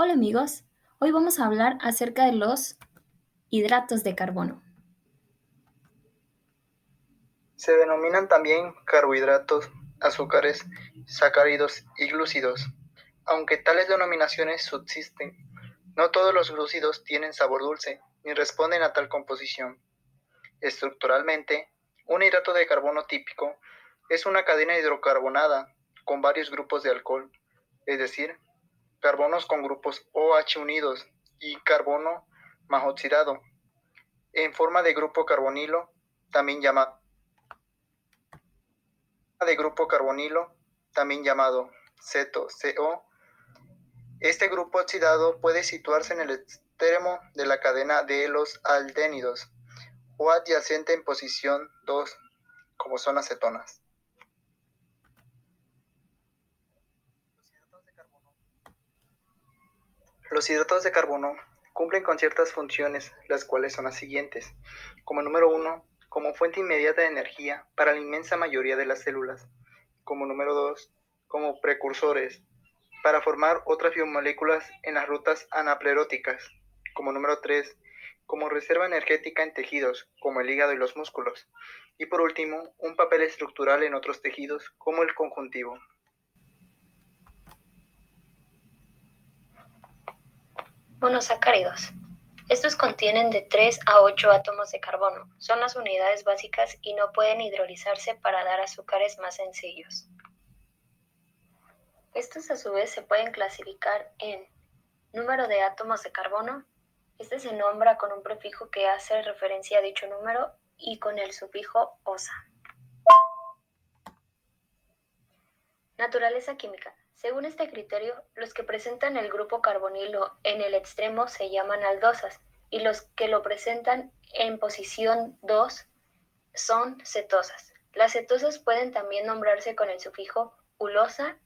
Hola amigos, hoy vamos a hablar acerca de los hidratos de carbono. Se denominan también carbohidratos, azúcares, sacáridos y glúcidos. Aunque tales denominaciones subsisten, no todos los glúcidos tienen sabor dulce ni responden a tal composición. Estructuralmente, un hidrato de carbono típico es una cadena hidrocarbonada con varios grupos de alcohol, es decir, carbonos con grupos OH unidos y carbono más oxidado, en forma de grupo carbonilo, también llamado ceto, CO. Este grupo oxidado puede situarse en el extremo de la cadena de los aldénidos o adyacente en posición 2, como son las cetonas. Los hidratos de carbono cumplen con ciertas funciones, las cuales son las siguientes. Como número 1, como fuente inmediata de energía para la inmensa mayoría de las células. Como número 2, como precursores para formar otras biomoléculas en las rutas anapleróticas. Como número 3, como reserva energética en tejidos, como el hígado y los músculos. Y por último, un papel estructural en otros tejidos, como el conjuntivo. Monosacáridos. Estos contienen de 3 a 8 átomos de carbono. Son las unidades básicas y no pueden hidrolizarse para dar azúcares más sencillos. Estos a su vez se pueden clasificar en número de átomos de carbono. Este se nombra con un prefijo que hace referencia a dicho número y con el sufijo osa. Naturaleza química. Según este criterio, los que presentan el grupo carbonilo en el extremo se llaman aldosas y los que lo presentan en posición 2 son cetosas. Las cetosas pueden también nombrarse con el sufijo ulosa,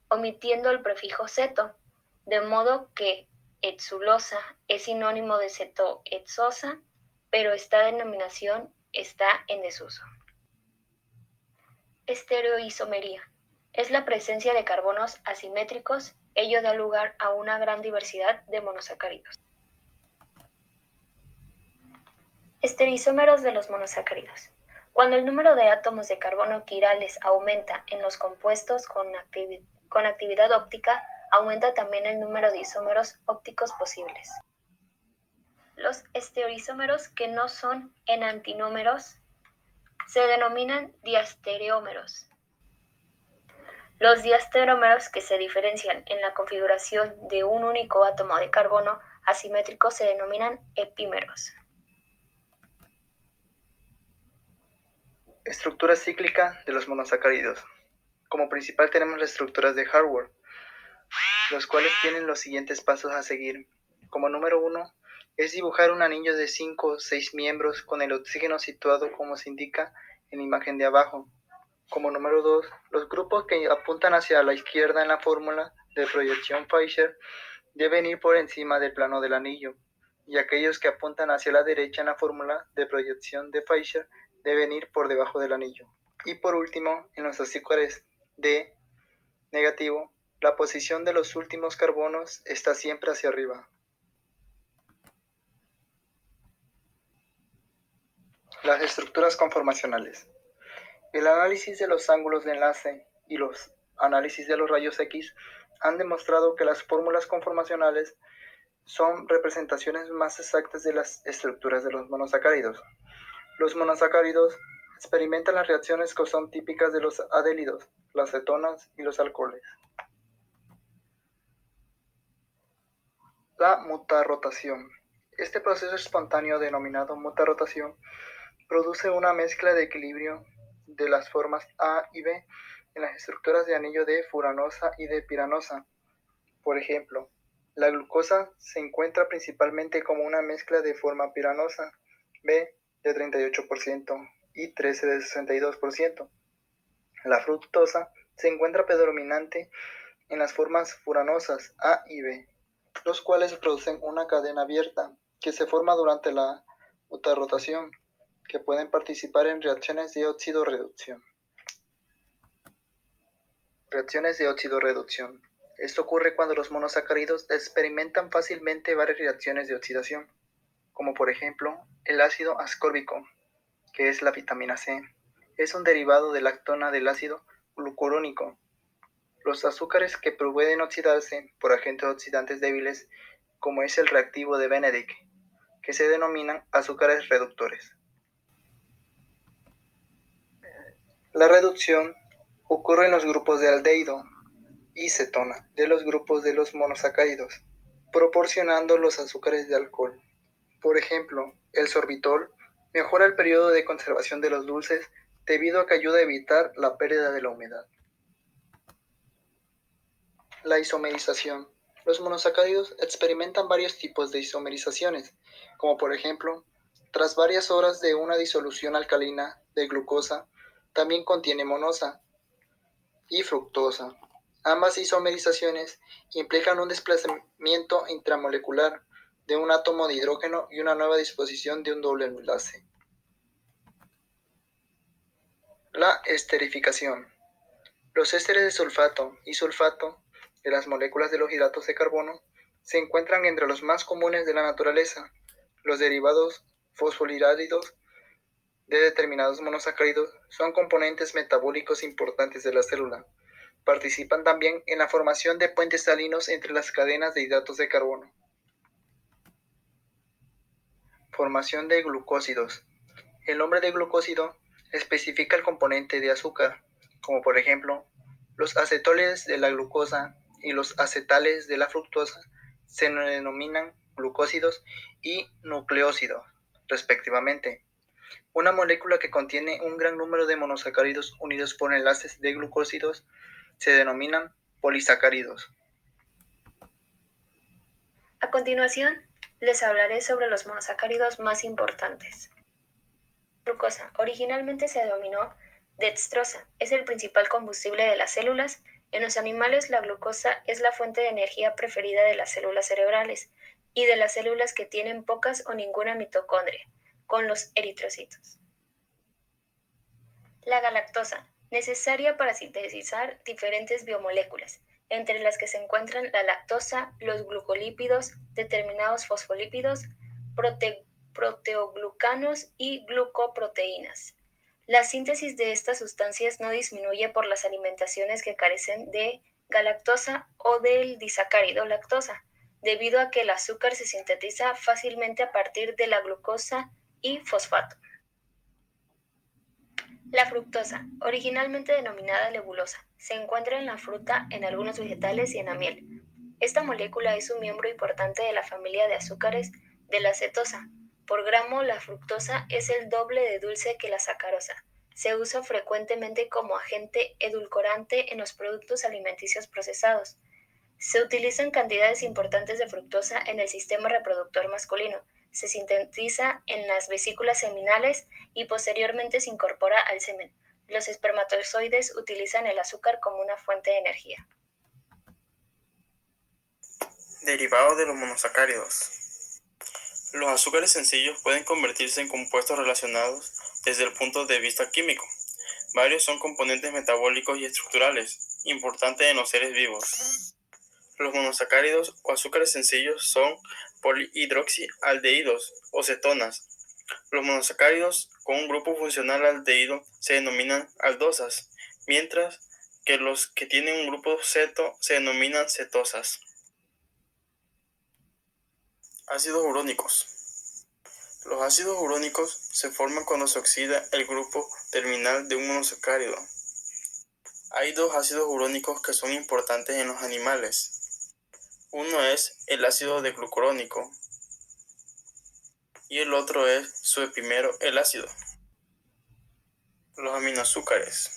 omitiendo el prefijo ceto, de modo que etzulosa es sinónimo de cetohexosa, pero esta denominación está en desuso. Estereoisomería. Es la presencia de carbonos asimétricos, ello da lugar a una gran diversidad de monosacáridos. Estereoisómeros de los monosacáridos. Cuando el número de átomos de carbono quirales aumenta en los compuestos con actividad óptica, aumenta también el número de isómeros ópticos posibles. Los estereoisómeros que no son enantiómeros se denominan diastereómeros. Los diastereómeros que se diferencian en la configuración de un único átomo de carbono asimétrico se denominan epímeros. Estructura cíclica de los monosacáridos. Como principal tenemos las estructuras de Harvard, los cuales tienen los siguientes pasos a seguir. Como número 1, es dibujar un anillo de 5 o 6 miembros con el oxígeno situado como se indica en la imagen de abajo. Como número 2, los grupos que apuntan hacia la izquierda en la fórmula de proyección Fischer deben ir por encima del plano del anillo, y aquellos que apuntan hacia la derecha en la fórmula de proyección de Fischer deben ir por debajo del anillo. Y por último, en los azúcares de negativo, la posición de los últimos carbonos está siempre hacia arriba. Las estructuras conformacionales. El análisis de los ángulos de enlace y los análisis de los rayos X han demostrado que las fórmulas conformacionales son representaciones más exactas de las estructuras de los monosacáridos. Los monosacáridos experimentan las reacciones que son típicas de los aldehídos, las cetonas y los alcoholes. La mutarrotación. Este proceso espontáneo denominado mutarrotación produce una mezcla de equilibrio de las formas A y B en las estructuras de anillo de furanosa y de piranosa. Por ejemplo, la glucosa se encuentra principalmente como una mezcla de forma piranosa, B de 38% y 13 de 62%. La fructosa se encuentra predominante en las formas furanosas A y B, los cuales producen una cadena abierta que se forma durante la mutarrotación, que pueden participar en reacciones de óxido-reducción. Reacciones de óxido-reducción. Esto ocurre cuando los monosacáridos experimentan fácilmente varias reacciones de oxidación, como por ejemplo el ácido ascórbico, que es la vitamina C. Es un derivado de lactona del ácido glucurónico. Los azúcares que pueden oxidarse por agentes oxidantes débiles, como es el reactivo de Benedict, que se denominan azúcares reductores. La reducción ocurre en los grupos de aldehído y cetona de los grupos de los monosacáridos, proporcionando los azúcares de alcohol. Por ejemplo, el sorbitol mejora el periodo de conservación de los dulces debido a que ayuda a evitar la pérdida de la humedad. La isomerización. Los monosacáridos experimentan varios tipos de isomerizaciones, como por ejemplo, tras varias horas de una disolución alcalina de glucosa, también contiene monosa y fructosa. Ambas isomerizaciones implican un desplazamiento intramolecular de un átomo de hidrógeno y una nueva disposición de un doble enlace. La esterificación. Los ésteres de sulfato y sulfato de las moléculas de los hidratos de carbono se encuentran entre los más comunes de la naturaleza. Los derivados fosfolirádidos de determinados monosacáridos son componentes metabólicos importantes de la célula. Participan también en la formación de puentes salinos entre las cadenas de hidratos de carbono. Formación de glucósidos. El nombre de glucósido especifica el componente de azúcar, como por ejemplo, los acetoles de la glucosa y los acetales de la fructosa se denominan glucósidos y nucleósidos, respectivamente. Una molécula que contiene un gran número de monosacáridos unidos por enlaces de glucósidos se denominan polisacáridos. A continuación, les hablaré sobre los monosacáridos más importantes. Glucosa. Originalmente se denominó dextrosa. Es el principal combustible de las células. En los animales, la glucosa es la fuente de energía preferida de las células cerebrales y de las células que tienen pocas o ninguna mitocondria, con los eritrocitos. La galactosa, necesaria para sintetizar diferentes biomoléculas, entre las que se encuentran la lactosa, los glucolípidos, determinados fosfolípidos, proteoglucanos y glucoproteínas. La síntesis de estas sustancias no disminuye por las alimentaciones que carecen de galactosa o del disacárido lactosa, debido a que el azúcar se sintetiza fácilmente a partir de la glucosa y fosfato. La fructosa, originalmente denominada lebulosa, se encuentra en la fruta, en algunos vegetales y en la miel. Esta molécula es un miembro importante de la familia de azúcares de la cetosa. Por gramo, la fructosa es el doble de dulce que la sacarosa. Se usa frecuentemente como agente edulcorante en los productos alimenticios procesados. Se utilizan cantidades importantes de fructosa en el sistema reproductor masculino. Se sintetiza en las vesículas seminales y posteriormente se incorpora al semen. Los espermatozoides utilizan el azúcar como una fuente de energía. Derivado de los monosacáridos. Los azúcares sencillos pueden convertirse en compuestos relacionados desde el punto de vista químico. Varios son componentes metabólicos y estructurales, importantes en los seres vivos. Los monosacáridos o azúcares sencillos son polihidroxialdehídos o cetonas. Los monosacáridos con un grupo funcional aldehído se denominan aldosas, mientras que los que tienen un grupo ceto se denominan cetosas. Ácidos urónicos. Los ácidos urónicos se forman cuando se oxida el grupo terminal de un monosacárido. Hay dos ácidos urónicos que son importantes en los animales. Uno es el ácido glucurónico y el otro es su epímero, el ácido. Los aminoazúcares.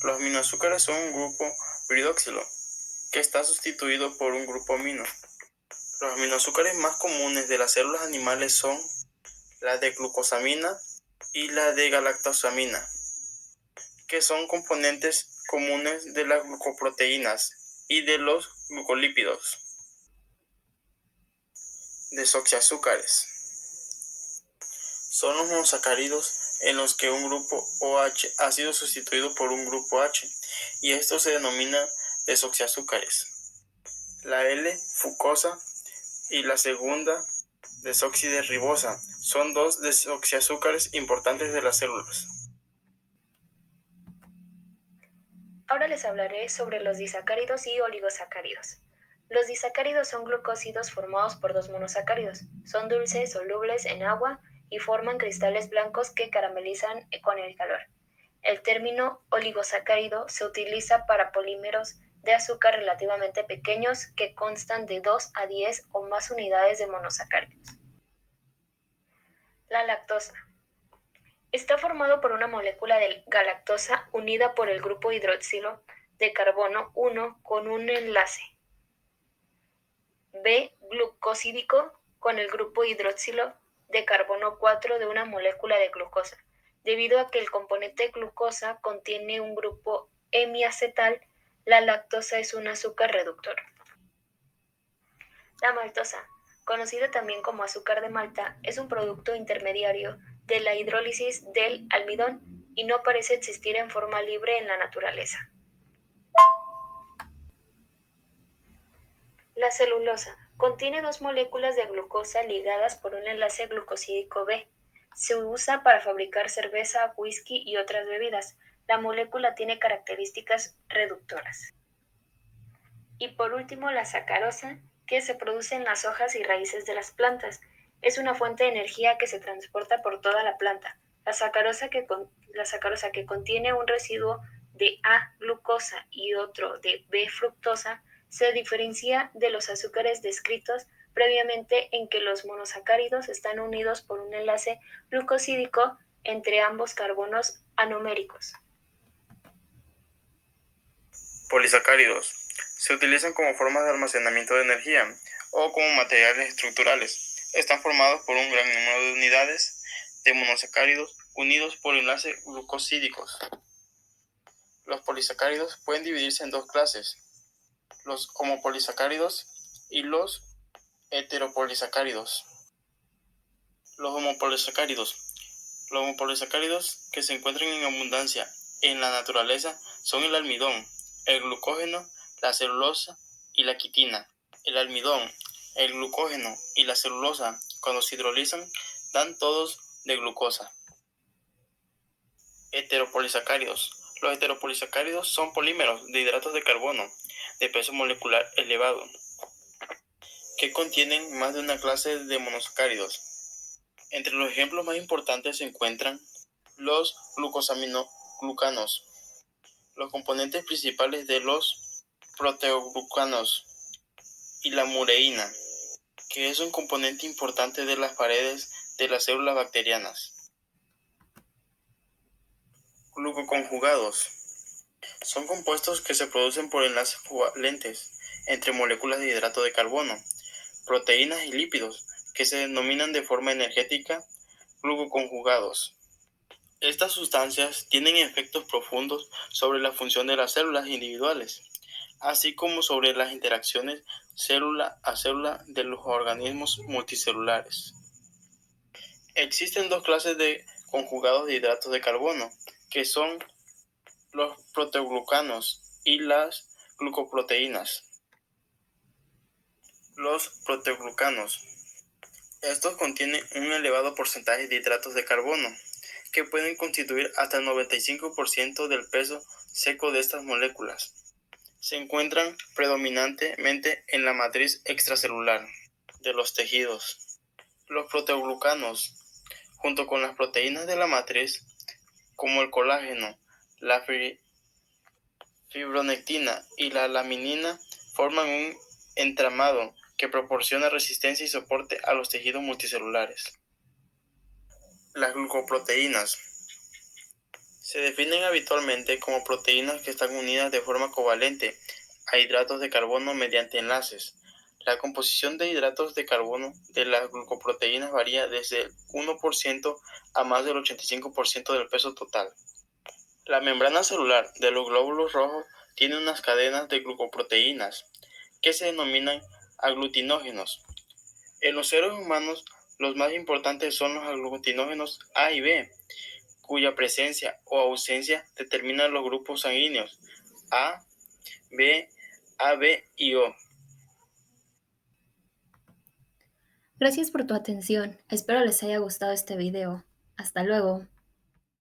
Los aminoazúcares son un grupo hidroxilo que está sustituido por un grupo amino. Los aminoazúcares más comunes de las células animales son la de glucosamina y la de galactosamina, que son componentes comunes de las glucoproteínas y de los glucolípidos. Desoxiazúcares. Son los monosacáridos en los que un grupo OH ha sido sustituido por un grupo H, y estos se denominan desoxiazúcares. la L-fucosa y la segunda desoxirribosa. Son dos desoxiazúcares importantes de las células. Ahora les hablaré sobre los disacáridos y oligosacáridos. Los disacáridos son glucósidos formados por dos monosacáridos. Son dulces, solubles en agua y forman cristales blancos que caramelizan con el calor. El término oligosacárido se utiliza para polímeros de azúcar relativamente pequeños que constan de 2 a 10 o más unidades de monosacáridos. La lactosa. Está formado por una molécula de galactosa unida por el grupo hidroxilo de carbono 1 con un enlace B-glucosídico con el grupo hidroxilo de carbono 4 de una molécula de glucosa. Debido a que el componente glucosa contiene un grupo hemiacetal, la lactosa es un azúcar reductor. La maltosa, conocida también como azúcar de Malta, es un producto intermediario de la hidrólisis del almidón y no parece existir en forma libre en la naturaleza. La celulosa contiene dos moléculas de glucosa ligadas por un enlace glucosídico B. Se usa para fabricar cerveza, whisky y otras bebidas. La molécula tiene características reductoras. Y por último, la sacarosa, que se produce en las hojas y raíces de las plantas. Es una fuente de energía que se transporta por toda la planta. La sacarosa que contiene un residuo de A-glucosa y otro de B-fructosa se diferencia de los azúcares descritos previamente en que los monosacáridos están unidos por un enlace glucosídico entre ambos carbonos anoméricos. Polisacáridos. Se utilizan como formas de almacenamiento de energía o como materiales estructurales. Están formados por un gran número de unidades de monosacáridos unidos por enlaces glucosídicos. Los polisacáridos pueden dividirse en dos clases: los homopolisacáridos y los heteropolisacáridos. Los homopolisacáridos que se encuentran en abundancia en la naturaleza son el almidón, el glucógeno, la celulosa y la quitina. El almidón, el glucógeno y la celulosa, cuando se hidrolizan, dan todos de glucosa. Heteropolisacáridos. Los heteropolisacáridos son polímeros de hidratos de carbono de peso molecular elevado, que contienen más de una clase de monosacáridos. Entre los ejemplos más importantes se encuentran los glucosaminoglucanos, los componentes principales de los proteoglucanos, y la mureína, que es un componente importante de las paredes de las células bacterianas. Glucoconjugados. Son compuestos que se producen por enlaces covalentes entre moléculas de hidrato de carbono, proteínas y lípidos, que se denominan de forma energética glucoconjugados. Estas sustancias tienen efectos profundos sobre la función de las células individuales, así como sobre las interacciones célula a célula de los organismos multicelulares. Existen dos clases de conjugados de hidratos de carbono, que son los proteoglucanos y las glucoproteínas. Los proteoglucanos. Estos contienen un elevado porcentaje de hidratos de carbono, que pueden constituir hasta el 95% del peso seco de estas moléculas. Se encuentran predominantemente en la matriz extracelular de los tejidos. Los proteoglucanos, junto con las proteínas de la matriz, como el colágeno, la fibronectina y la laminina, forman un entramado que proporciona resistencia y soporte a los tejidos multicelulares. Las glucoproteínas se definen habitualmente como proteínas que están unidas de forma covalente a hidratos de carbono mediante enlaces. La composición de hidratos de carbono de las glucoproteínas varía desde el 1% a más del 85% del peso total. La membrana celular de los glóbulos rojos tiene unas cadenas de glucoproteínas que se denominan aglutinógenos. En los seres humanos, los más importantes son los aglutinógenos A y B, cuya presencia o ausencia determina los grupos sanguíneos A, B, AB y O. Gracias por tu atención. Espero les haya gustado este video. Hasta luego.